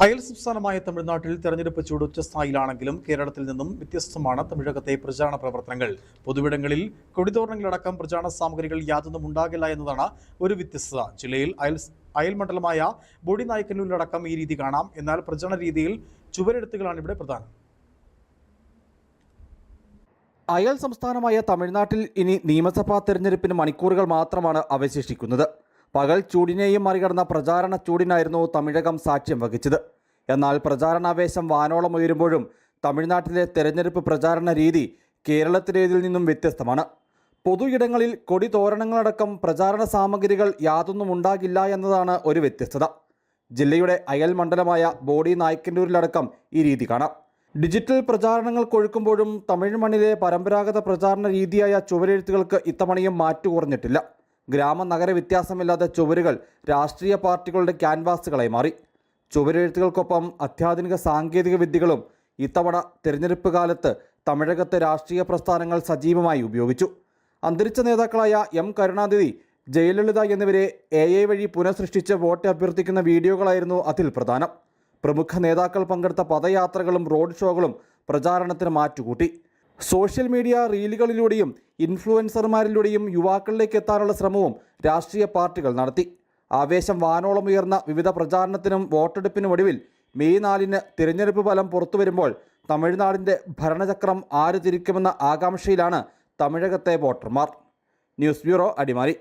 അയൽ സംസ്ഥാനമായ തമിഴ്നാട്ടിൽ തെരഞ്ഞെടുപ്പ് ചൂട് ഉച്ചസ്ഥായിലാണെങ്കിലും കേരളത്തിൽ നിന്നും വ്യത്യസ്തമാണ് തമിഴകത്തെ പ്രചാരണ പ്രവർത്തനങ്ങൾ. പൊതുവിടങ്ങളിൽ കൊടിതോരണങ്ങളടക്കം പ്രചാരണ സാമഗ്രികൾ യാതൊന്നും ഉണ്ടാകില്ല എന്നതാണ് ഒരു വ്യത്യസ്തത. ജില്ലയിൽ അയൽ മണ്ഡലമായ ബോഡിനായ്ക്കന്നൂരിലടക്കം ഈ രീതി കാണാം. എന്നാൽ പ്രചാരണ രീതിയിൽ ചുവരെഴുത്തുകളാണ് ഇവിടെ പ്രധാനം. അയൽ സംസ്ഥാനമായ തമിഴ്നാട്ടിൽ ഇനി നിയമസഭാ തെരഞ്ഞെടുപ്പിന് മണിക്കൂറുകൾ മാത്രമാണ് അവശേഷിക്കുന്നത്. പകൽ ചൂടിനെയും മറികടന്ന പ്രചാരണ ചൂടിനായിരുന്നു തമിഴകം സാക്ഷ്യം വഹിച്ചത്. എന്നാൽ പ്രചാരണാവേശം വാനോളം ഉയരുമ്പോഴും തമിഴ്നാട്ടിലെ തെരഞ്ഞെടുപ്പ് പ്രചാരണ രീതി കേരളത്തിലേതിൽ നിന്നും വ്യത്യസ്തമാണ്. പൊതു ഇടങ്ങളിൽ കൊടി തോരണങ്ങളടക്കം പ്രചാരണ സാമഗ്രികൾ യാതൊന്നും ഉണ്ടാകില്ല എന്നതാണ് ഒരു വ്യത്യസ്തത. ജില്ലയുടെ അയൽ മണ്ഡലമായ ബോഡിനായ്ക്കന്നൂരിലടക്കം ഈ രീതി കാണാം. ഡിജിറ്റൽ പ്രചാരണങ്ങൾ കൊഴുക്കുമ്പോഴും തമിഴ് മണ്ണിലെ പരമ്പരാഗത പ്രചാരണ രീതിയായ ചുവരെഴുത്തുകൾക്ക് ഇത്തവണയും മാറ്റുകുറഞ്ഞിട്ടില്ല. ഗ്രാമ-നഗര വ്യത്യാസമില്ലാത്ത ചുവരുകൾ രാഷ്ട്രീയ പാർട്ടികളുടെ ക്യാൻവാസുകളായി മാറി. ചുവരെഴുത്തുകൾക്കൊപ്പം അത്യാധുനിക സാങ്കേതിക വിദ്യകളും ഇത്തവണ തിരഞ്ഞെടുപ്പ് കാലത്ത് തമിഴകത്തെ രാഷ്ട്രീയ പ്രസ്ഥാനങ്ങൾ സജീവമായി ഉപയോഗിച്ചു. അന്തരിച്ച നേതാക്കളായ എം കരുണാനിധി, ജയലളിത എന്നിവരെ AI വഴി പുനഃസൃഷ്ടിച്ച് വോട്ട് അഭ്യർത്ഥിക്കുന്ന വീഡിയോകളായിരുന്നു അതിൽ പ്രധാനം. പ്രമുഖ നേതാക്കൾ പങ്കെടുത്ത പദയാത്രകളും റോഡ് ഷോകളും പ്രചാരണത്തിന് മാറ്റുകൂട്ടി. സോഷ്യൽ മീഡിയ റീലുകളിലൂടെയും ഇൻഫ്ലുവൻസർമാരിലൂടെയും യുവാക്കളിലേക്ക് എത്താനുള്ള ശ്രമവും രാഷ്ട്രീയ പാർട്ടികൾ നടത്തി. ആവേശം വാനോളം ഉയർന്ന വിവിധ പ്രചാരണത്തിനും വോട്ടെടുപ്പിനും ഒടുവിൽ മെയ് 4-ന് തിരഞ്ഞെടുപ്പ് ഫലം പുറത്തുവരുമ്പോൾ തമിഴ്നാടിൻ്റെ ഭരണചക്രം ആര് തിരിക്കുമെന്ന ആകാംക്ഷയിലാണ് തമിഴകത്തെ വോട്ടർമാർ. News bureau, Adimali.